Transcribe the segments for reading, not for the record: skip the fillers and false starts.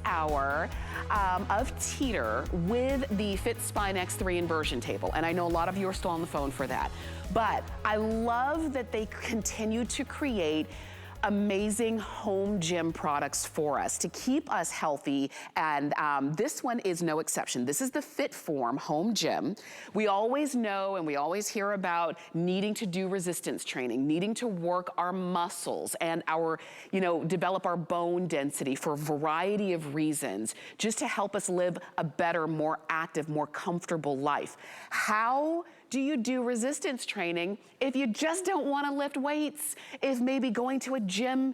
Hour of Teeter with the Fit Spine X3 inversion table. And I know a lot of you are still on the phone for that. But I love that they continue to create amazing home gym products for us to keep us healthy, and this one is no exception. This is the FitForm Home Gym. We always know and we always hear about needing to do resistance training, needing to work our muscles and our, develop our bone density for a variety of reasons, just to help us live a better, more active, more comfortable life. How do you do resistance training if you just don't want to lift weights? If maybe going to a gym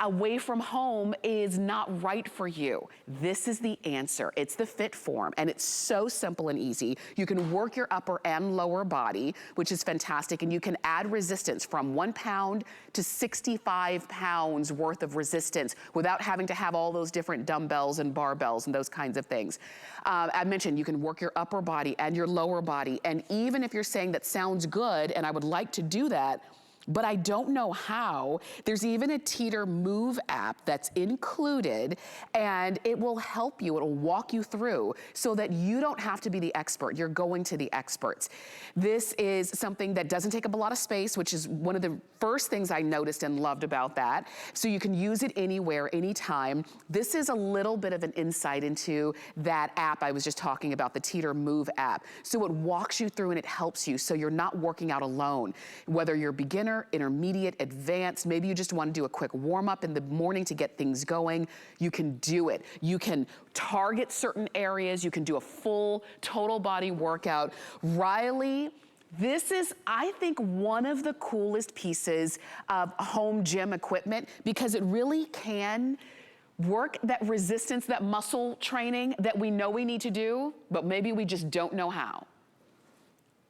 away from home is not right for you? This is the answer. It's the FitForm, and it's so simple and easy. You can work your upper and lower body, which is fantastic, and you can add resistance from 1 pound to 65 pounds worth of resistance without having to have all those different dumbbells and barbells and those kinds of things. I mentioned you can work your upper body and your lower body, and even if you're saying that sounds good and I would like to do that, but I don't know how, there's even a Teeter Move app that's included, and it will help you, it'll walk you through so that you don't have to be the expert, you're going to the experts. This is something that doesn't take up a lot of space, which is one of the first things I noticed and loved about that. So you can use it anywhere, anytime. This is a little bit of an insight into that app I was just talking about, the Teeter Move app. So it walks you through and it helps you so you're not working out alone. Whether you're beginner, intermediate, advanced, maybe you just want to do a quick warm up in the morning to get things going, you can do it. You can target certain areas, you can do a full total body workout. Riley, this is, I think, one of the coolest pieces of home gym equipment because it really can work that resistance, that muscle training that we know we need to do, but maybe we just don't know how.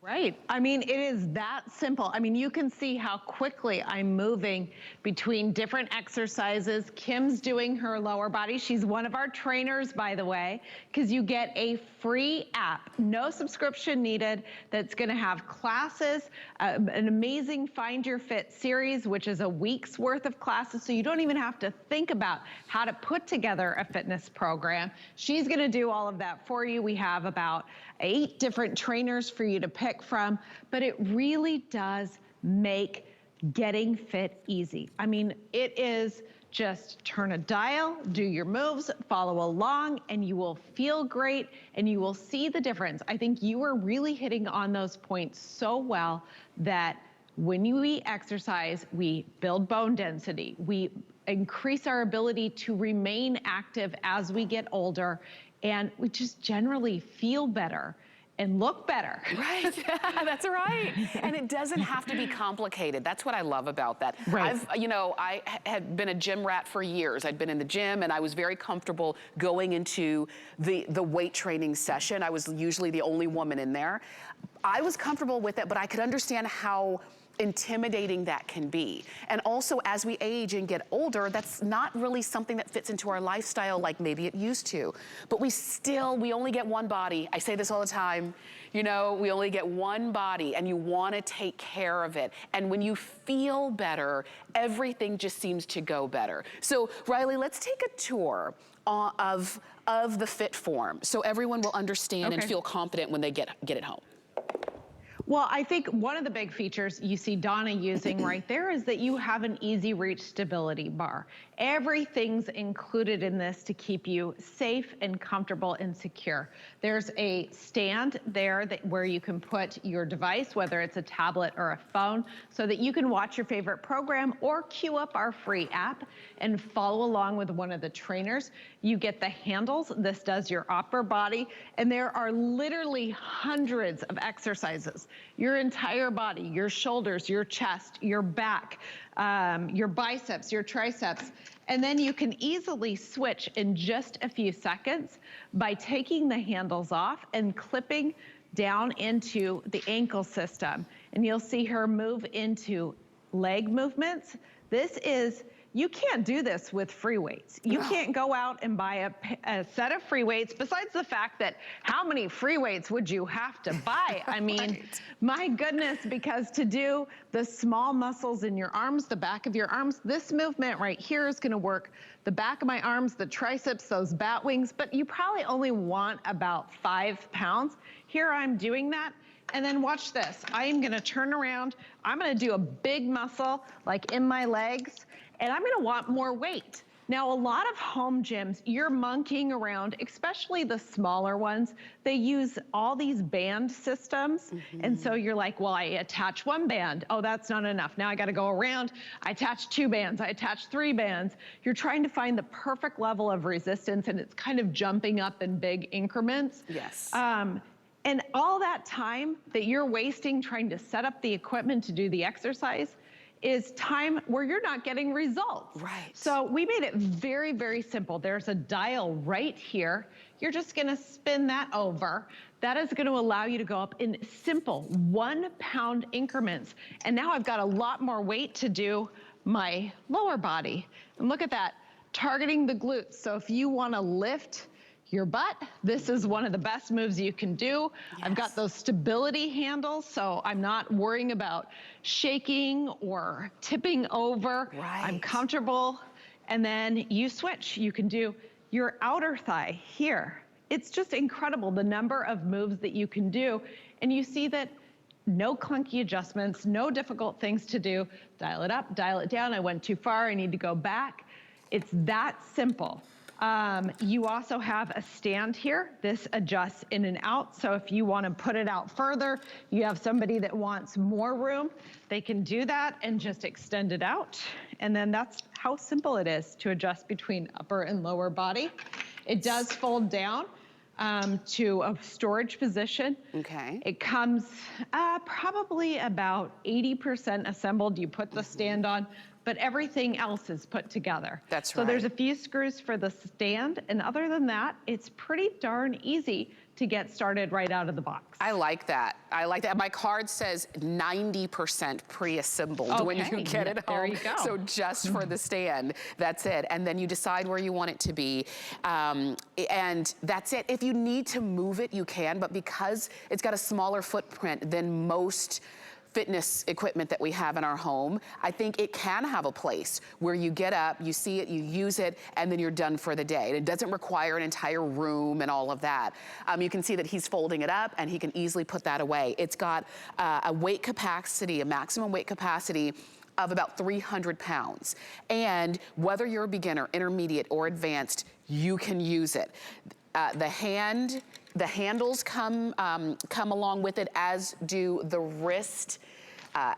Right. I mean, it is that simple. I mean, you can see how quickly I'm moving between different exercises. Kim's doing her lower body. She's one of our trainers, by the way, because you get a free app, no subscription needed, that's going to have classes, an amazing Find Your Fit series, which is a week's worth of classes, so you don't even have to think about how to put together a fitness program. She's going to do all of that for you. We have about 8 different trainers for you to pick from, but it really does make getting fit easy. I mean, it is just turn a dial, do your moves, follow along, and you will feel great and you will see the difference. I think you are really hitting on those points so well that when we exercise, we build bone density, we increase our ability to remain active as we get older, and we just generally feel better and look better. Right, that's right. And it doesn't have to be complicated. That's what I love about that. Right. I had been a gym rat for years. I'd been in the gym and I was very comfortable going into the weight training session. I was usually the only woman in there. I was comfortable with it, but I could understand how intimidating that can be. And also as we age and get older, that's not really something that fits into our lifestyle like maybe it used to. But we only get one body. I say this all the time, we only get one body and you want to take care of it. And when you feel better, everything just seems to go better. So Riley, let's take a tour of the FitForm so everyone will understand and feel confident when they get it home. Well, I think one of the big features you see Donna using right there is that you have an easy reach stability bar. Everything's included in this to keep you safe and comfortable and secure. There's a stand there where you can put your device, whether it's a tablet or a phone, so that you can watch your favorite program or queue up our free app and follow along with one of the trainers. You get the handles. This does your upper body, and there are literally hundreds of exercises. Your entire body, your shoulders, your chest, your back, your biceps, your triceps, and then you can easily switch in just a few seconds by taking the handles off and clipping down into the ankle system. And you'll see her move into leg movements. This is You can't do this with free weights. You can't go out and buy a set of free weights, besides the fact that how many free weights would you have to buy? I mean, my goodness, because to do the small muscles in your arms, the back of your arms, this movement right here is gonna work the back of my arms, the triceps, those bat wings, but you probably only want about 5 pounds. Here I'm doing that. And then watch this. I am gonna turn around. I'm gonna do a big muscle like in my legs, and I'm gonna want more weight. Now, a lot of home gyms, you're monkeying around, especially the smaller ones. They use all these band systems. And so you're like, well, I attach one band. Oh, that's not enough. Now I gotta go around. I attach 2 bands. I attach 3 bands. You're trying to find the perfect level of resistance, and it's kind of jumping up in big increments. Yes. And all that time that you're wasting trying to set up the equipment to do the exercise is time where you're not getting results. Right. So we made it very, very simple. There's a dial right here. You're just gonna spin that over. That is gonna allow you to go up in simple 1 pound increments. And now I've got a lot more weight to do my lower body. And look at that, targeting the glutes. So if you wanna lift your butt, this is one of the best moves you can do. Yes. I've got those stability handles, so I'm not worrying about shaking or tipping over. Right. I'm comfortable. And then you switch. You can do your outer thigh here. It's just incredible the number of moves that you can do. And you see that no clunky adjustments, no difficult things to do. Dial it up, dial it down. I went too far, I need to go back. It's that simple. You also have a stand here. This adjusts in and out. So if you want to put it out further, you have somebody that wants more room, they can do that and just extend it out. And then that's how simple it is to adjust between upper and lower body. It does fold down to a storage position. Okay. It comes probably about 80% assembled. You put the stand on, but everything else is put together. That's right. So there's a few screws for the stand, and other than that, it's pretty darn easy to get started right out of the box. I like that. I like that. My card says 90% pre-assembled when you get it home. There you go. So just for the stand, that's it. And then you decide where you want it to be. And that's it. If you need to move it, you can, but because it's got a smaller footprint than most fitness equipment that we have in our home, I think it can have a place where you get up, you see it, you use it, and then you're done for the day. And it doesn't require an entire room and all of that. You can see that he's folding it up and he can easily put that away. It's got a weight capacity, a maximum weight capacity of about 300 pounds. And whether you're a beginner, intermediate, or advanced, you can use it. The handles come along with it, as do the wrist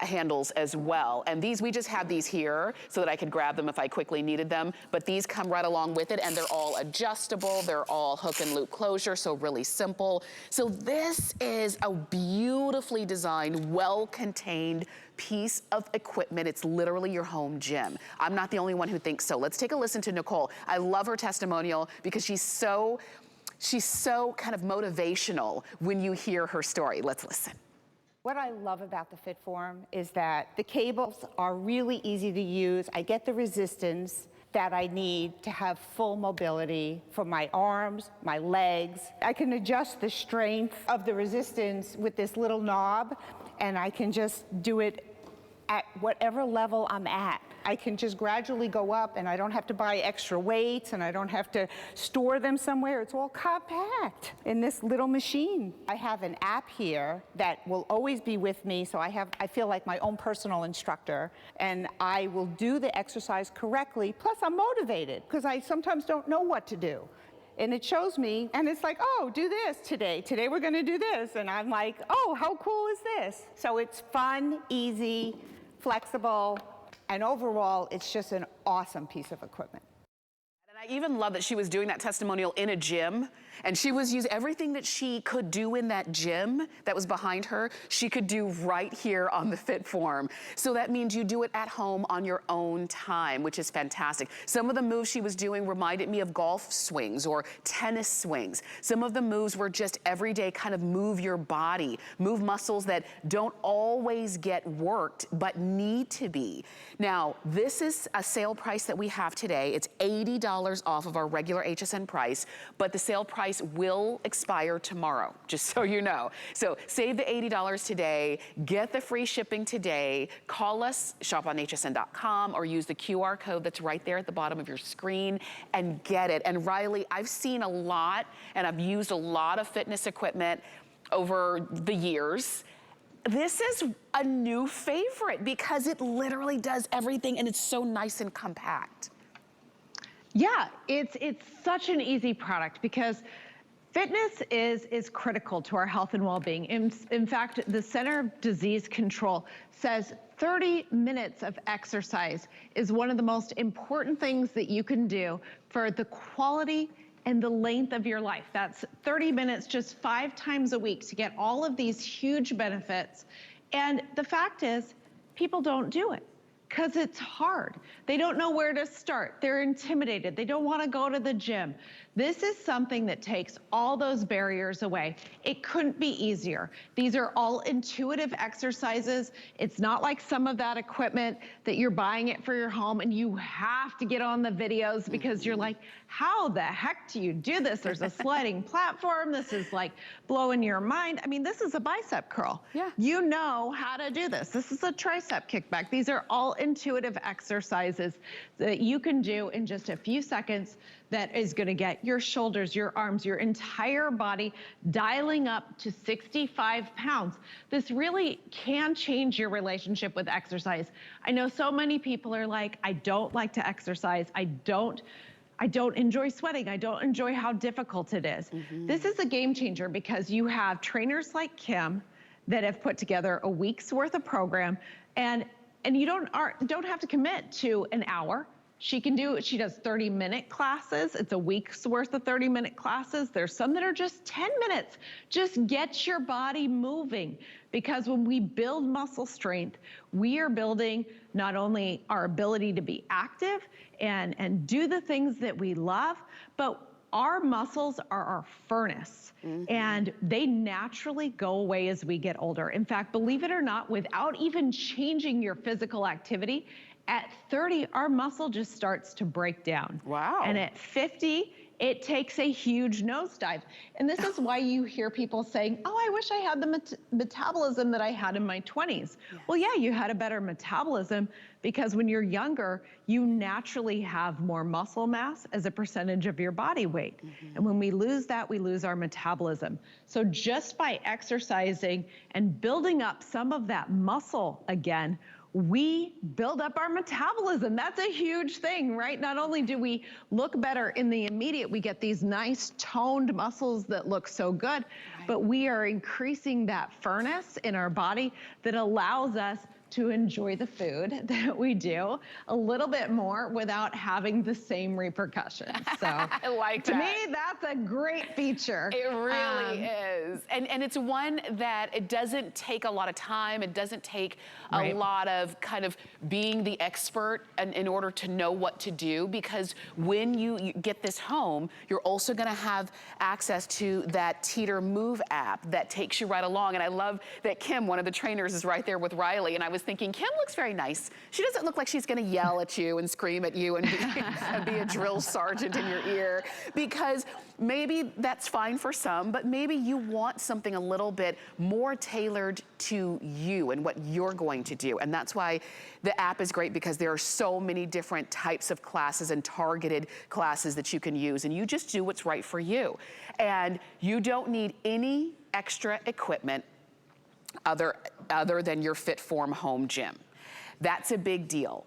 handles as well. And these, we just have these here so that I could grab them if I quickly needed them, but these come right along with it, and they're all adjustable. They're all hook and loop closure, so really simple. So this is a beautifully designed, well-contained piece of equipment. It's literally your home gym. I'm not the only one who thinks so. Let's take a listen to Nicole. I love her testimonial because she's so kind of motivational when you hear her story. Let's listen. What I love about the FitForm is that the cables are really easy to use. I get the resistance that I need to have full mobility for my arms, my legs. I can adjust the strength of the resistance with this little knob, and I can just do it at whatever level I'm at. I can just gradually go up, and I don't have to buy extra weights, and I don't have to store them somewhere. It's all compact in this little machine. I have an app here that will always be with me, so I feel like my own personal instructor, and I will do the exercise correctly. Plus, I'm motivated because I sometimes don't know what to do. And it shows me, and it's like, oh, do this today. Today we're gonna do this. And I'm like, oh, how cool is this? So it's fun, easy, flexible, and overall, it's just an awesome piece of equipment. And I even love that she was doing that testimonial in a gym, and she was using everything that she could do in that gym that was behind her, she could do right here on the FitForm. So that means you do it at home on your own time, which is fantastic. Some of the moves she was doing reminded me of golf swings or tennis swings. Some of the moves were just everyday kind of move your body, move muscles that don't always get worked, but need to be. Now, this is a sale price that we have today. It's $80 off of our regular HSN price, but the sale price will expire tomorrow, just so you know. So save the $80 today, get the free shipping today, call us, shoponhsn.com, or use the QR code that's right there at the bottom of your screen and get it. And Riley, I've seen a lot, and I've used a lot of fitness equipment over the years. This is a new favorite because it literally does everything and it's so nice and compact. Yeah, it's such an easy product because fitness is critical to our health and well-being. In fact, the Center of Disease Control says 30 minutes of exercise is one of the most important things that you can do for the quality and the length of your life. That's 30 minutes just 5 times a week to get all of these huge benefits. And the fact is, people don't do it because it's hard. They don't know where to start. They're intimidated. They don't want to go to the gym. This is something that takes all those barriers away. It couldn't be easier. These are all intuitive exercises. It's not like some of that equipment that you're buying it for your home and you have to get on the videos because you're like, how the heck do you do this? There's a sliding platform. This is like blowing your mind. I mean, this is a bicep curl. Yeah. You know how to do this. This is a tricep kickback. These are all intuitive exercises that you can do in just a few seconds that is going to get your shoulders, your arms, your entire body dialing up to 65 pounds. This really can change your relationship with exercise. I know so many people are like, I don't like to exercise. I don't enjoy sweating. I don't enjoy how difficult it is. This is a game changer because you have trainers like Kim that have put together a week's worth of program, and you don't have to commit to an hour. She does 30-minute classes. It's a week's worth of 30-minute classes. There's some that are just 10 minutes. Just get your body moving, because when we build muscle strength, we are building not only our ability to be active and do the things that we love, but our muscles are our furnace, and they naturally go away as we get older. In fact, believe it or not, without even changing your physical activity, at 30, our muscle just starts to break down. Wow. And at 50, it takes a huge nosedive. And this is why you hear people saying, oh, I wish I had the metabolism that I had in my 20s. Yes. Well, yeah, you had a better metabolism because when you're younger, you naturally have more muscle mass as a percentage of your body weight. And when we lose that, we lose our metabolism. So just by exercising and building up some of that muscle again, we build up our metabolism. That's a huge thing, right? Not only do we look better in the immediate, we get these nice toned muscles that look so good, but we are increasing that furnace in our body that allows us to enjoy the food that we do a little bit more without having the same repercussions. So I like to that. me, that's a great feature. It really is. And it's one that it doesn't take a lot of time. It doesn't take a lot of kind of being the expert in order to know what to do, because when you get this home, you're also gonna have access to that Teeter Move app that takes you right along. And I love that Kim, one of the trainers, is right there with Riley. And I was thinking, Kim looks very nice. She doesn't look like she's gonna yell at you and scream at you and be a drill sergeant in your ear, because maybe that's fine for some, but maybe you want something a little bit more tailored to you and what you're going to do. And that's why the app is great, because there are so many different types of classes and targeted classes that you can use, and you just do what's right for you. And you don't need any extra equipment other than your FitForm Home Gym. That's a big deal.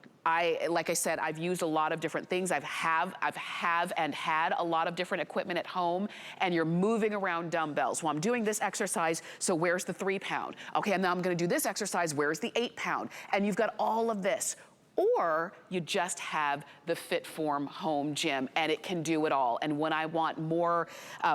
Like I said, I've used a lot of different things. I've had a lot of different equipment at home, and you're moving around dumbbells. Well, I'm doing this exercise, so where's the 3 pound? Okay, and now I'm gonna do this exercise, where's the 8 pound? And you've got all of this or you just have the FitForm Home Gym, and it can do it all. And when I want more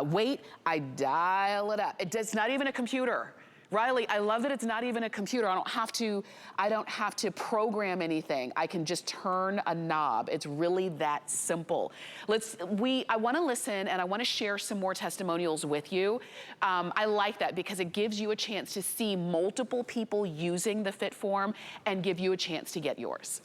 weight, I dial it up. It's not even a computer. Riley, I love that it's not even a computer. I don't have to program anything. I can just turn a knob. It's really that simple. I want to listen, and I want to share some more testimonials with you. I like that because it gives you a chance to see multiple people using the FitForm and give you a chance to get yours.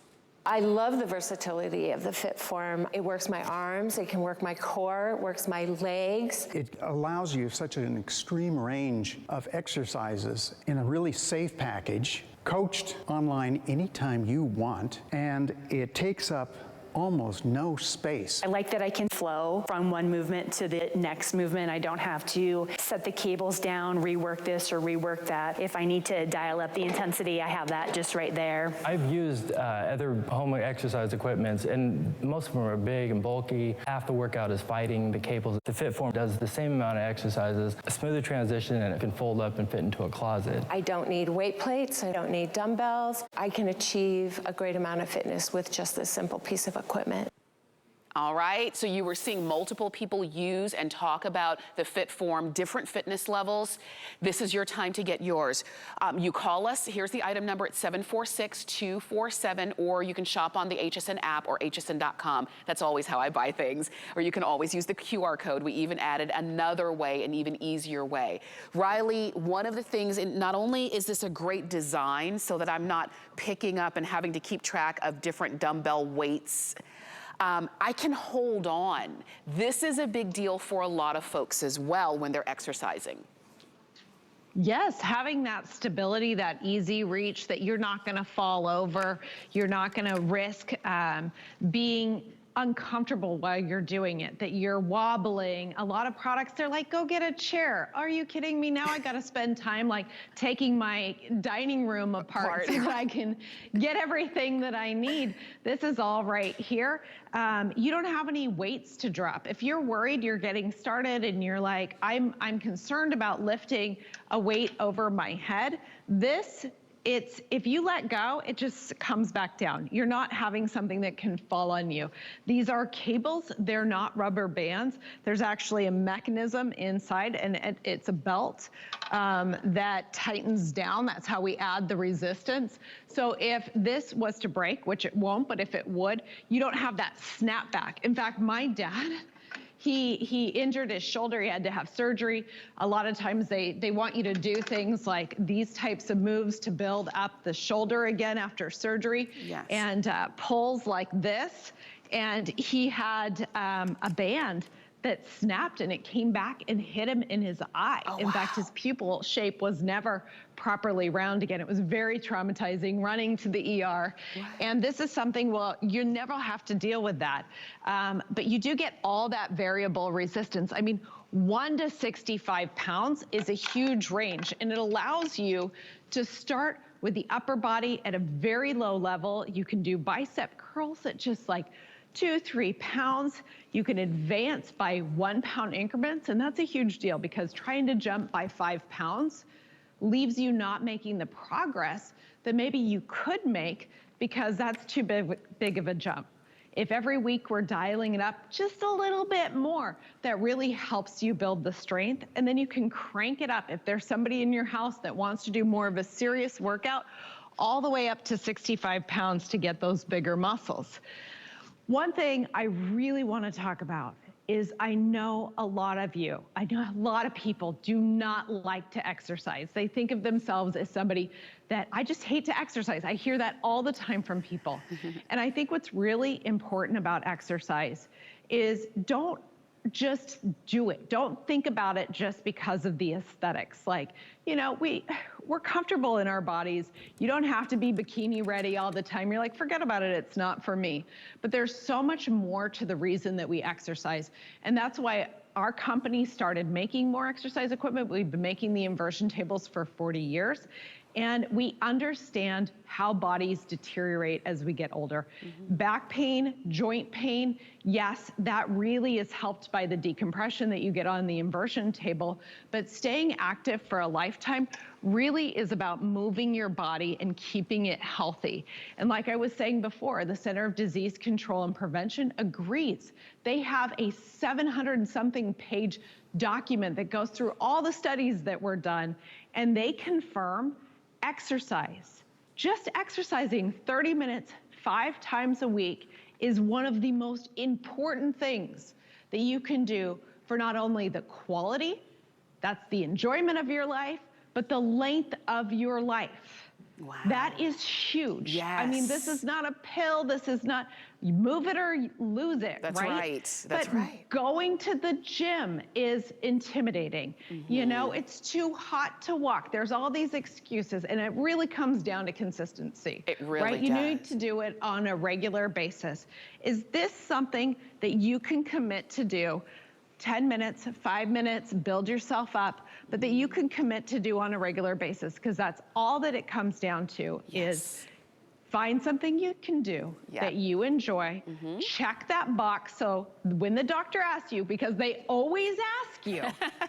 I love the versatility of the FitForm. It works my arms, it can work my core, it works my legs. It allows you such an extreme range of exercises in a really safe package, coached online anytime you want, and it takes up almost no space. I like that I can flow from one movement to the next movement. I don't have to set the cables down, rework this or rework that. If I need to dial up the intensity, I have that just right there. I've used other home exercise equipments, and most of them are big and bulky. Half the workout is fighting the cables. The FitForm does the same amount of exercises, a smoother transition, and it can fold up and fit into a closet. I don't need weight plates, I don't need dumbbells. I can achieve a great amount of fitness with just this simple piece of equipment. All right, so you were seeing multiple people use and talk about the FitForm, different fitness levels. This is your time to get yours. You call us, here's the item number, it's 746-247, or you can shop on the HSN app or hsn.com. That's always how I buy things. Or you can always use the QR code. We even added another way, an even easier way. Riley, one of the things, not only is this a great design so that I'm not picking up and having to keep track of different dumbbell weights, I can hold on. This is a big deal for a lot of folks as well when they're exercising. Yes, having that stability, that easy reach, that you're not gonna fall over, you're not gonna risk being uncomfortable while you're doing it, that you're wobbling. A lot of products, they're like, go get a chair. Are you kidding me? Now I gotta spend time like taking my dining room apart so that I can get everything that I need. This is all right here. You don't have any weights to drop. If you're worried you're getting started and you're like, I'm concerned about lifting a weight over my head, if you let go, it just comes back down. You're not having something that can fall on you. These are cables, they're not rubber bands. There's actually a mechanism inside, and it's a belt that tightens down. That's how we add the resistance. So if this was to break, which it won't, but if it would, you don't have that snap back. In fact, my dad, he injured his shoulder, he had to have surgery. A lot of times they want you to do things like these types of moves to build up the shoulder again after surgery. Yes. And pulls like this. And he had a band that snapped and it came back and hit him in his eye. Oh, in fact, his pupil shape was never properly round again. It was very traumatizing, running to the ER. Wow. And this is something, well, you never have to deal with that. But you do get all that variable resistance. I mean, 1 to 65 pounds is a huge range, and it allows you to start with the upper body at a very low level. You can do bicep curls at just like 2-3 pounds. You can advance by 1 pound increments, and that's a huge deal because trying to jump by 5 pounds leaves you not making the progress that maybe you could make because that's too big of a jump. If every week we're dialing it up just a little bit more, that really helps you build the strength, and then you can crank it up. If there's somebody in your house that wants to do more of a serious workout, all the way up to 65 pounds to get those bigger muscles. One thing I really want to talk about is I know a lot of people do not like to exercise. They think of themselves as somebody that I just hate to exercise. I hear that all the time from people. And I think what's really important about exercise is don't just do it. Don't think about it just because of the aesthetics. Like, you know, we're comfortable in our bodies. You don't have to be bikini ready all the time. You're like, forget about it, it's not for me. But there's so much more to the reason that we exercise. And that's why our company started making more exercise equipment. We've been making the inversion tables for 40 years. And we understand how bodies deteriorate as we get older. Back pain, joint pain, yes, that really is helped by the decompression that you get on the inversion table, but staying active for a lifetime really is about moving your body and keeping it healthy. And like I was saying before, the Center of Disease Control and Prevention agrees. They have a 700-something page document that goes through all the studies that were done, and they confirm exercise, just exercising 30 minutes 5 times a week is one of the most important things that you can do for not only the quality, that's the enjoyment of your life, but the length of your life. Wow. That is huge. Yes. I mean, this is not a pill. This is not, you move it or you lose it, That's right? right. That's but right. Going to the gym is intimidating. You know, it's too hot to walk. There's all these excuses, and it really comes down to consistency. It really right? You need does. to do it on a regular basis. Is this something that you can commit to do? 10 minutes, 5 minutes, build yourself up, but that you can commit to do on a regular basis, because that's all that it comes down to. Is find something you can do that you enjoy, check that box, so when the doctor asks you, because they always ask you,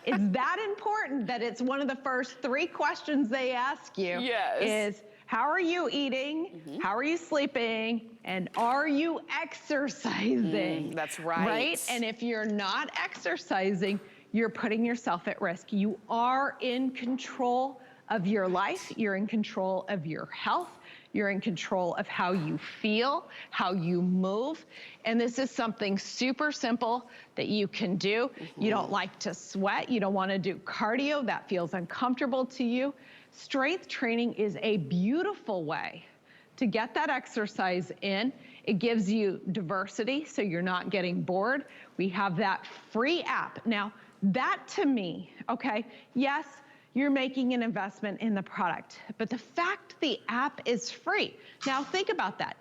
it's that important that it's one of the first 3 questions they ask you, is how are you eating, how are you sleeping, and are you exercising? That's right. Right? And if you're not exercising, you're putting yourself at risk. You are in control of your life, you're in control of your health, you're in control of how you feel, how you move. And this is something super simple that you can do. You don't like to sweat, you don't want to do cardio, that feels uncomfortable to you. Strength training is a beautiful way to get that exercise in. It gives you diversity, so you're not getting bored. We have that free app. Now, that to me, okay, yes, you're making an investment in the product, but the fact the app is free. Now, think about that.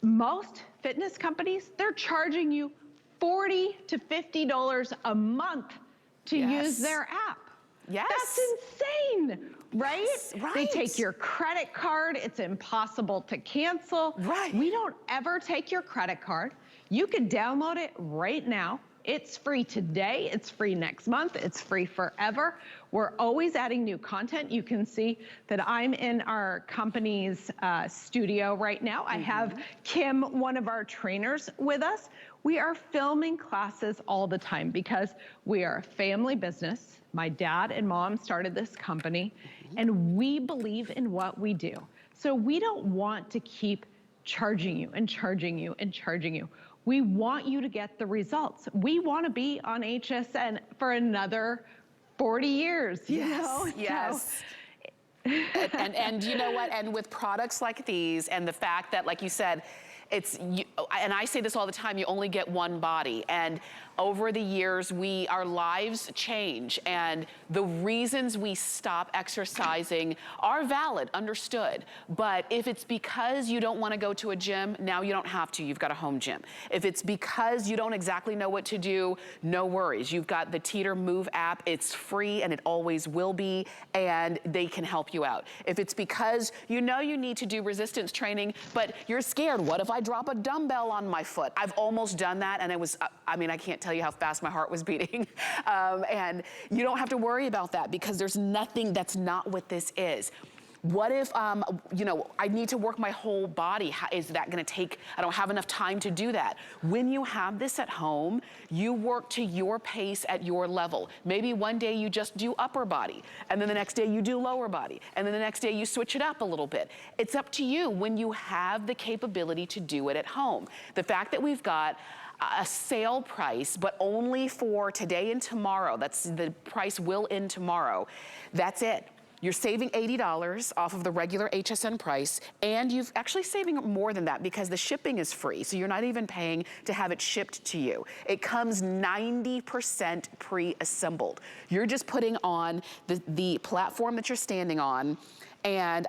Most fitness companies, they're charging you $40 to $50 a month to use their app. That's insane, right? Yes, right? They take your credit card. It's impossible to cancel. Right. We don't ever take your credit card. You can download it right now. It's free today. It's free next month. It's free forever. We're always adding new content. You can see that I'm in our company's studio right now. I have Kim, one of our trainers, with us. We are filming classes all the time because we are a family business. My dad and mom started this company, and we believe in what we do. So we don't want to keep charging you and charging you and charging you. We want you to get the results. We want to be on HSN for another 40 years, you know? Yes. And you know what? And with products like these, and the fact that, like you said, and I say this all the time, you only get one body. And over the years, our lives change, and the reasons we stop exercising are valid, understood. But if it's because you don't want to go to a gym, now you don't have to, you've got a home gym. If it's because you don't exactly know what to do, no worries. You've got the Teeter Move app, it's free and it always will be, and they can help you out. If it's because you know you need to do resistance training, but you're scared, what if I drop a dumbbell on my foot? I've almost done that, and it was, I mean, I can't tell you how fast my heart was beating. And you don't have to worry about that, because there's nothing, that's not what this is. What if, you know, I need to work my whole body? How, is that gonna take, I don't have enough time to do that. When you have this at home, you work to your pace at your level. Maybe one day you just do upper body, and then the next day you do lower body, and then the next day you switch it up a little bit. It's up to you when you have the capability to do it at home. The fact that we've got a sale price, but only for today and tomorrow, that's the price will end tomorrow, that's it. You're saving $80 off of the regular HSN price, and you've actually saving more than that because the shipping is free, so you're not even paying to have it shipped to you. It comes 90% pre-assembled. You're just putting on the platform that you're standing on, and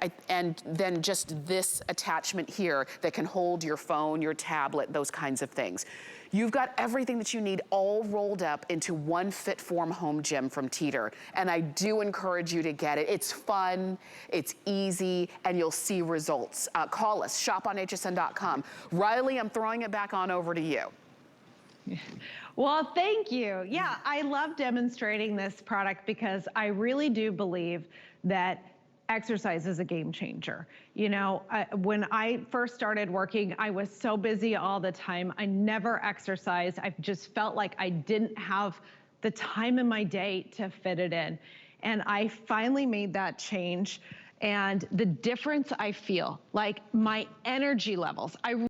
then just this attachment here that can hold your phone, your tablet, those kinds of things. You've got everything that you need all rolled up into one FitForm Home Gym from Teeter, and I do encourage you to get it. It's fun, it's easy, and you'll see results. Call us, shop on hsn.com. Riley, I'm throwing it back on over to you. Well, thank you. Yeah, I love demonstrating this product because I really do believe that exercise is a game changer. You know, when I first started working, I was so busy all the time. I never exercised. I just felt like I didn't have the time in my day to fit it in. And I finally made that change. And the difference I feel, like my energy levels,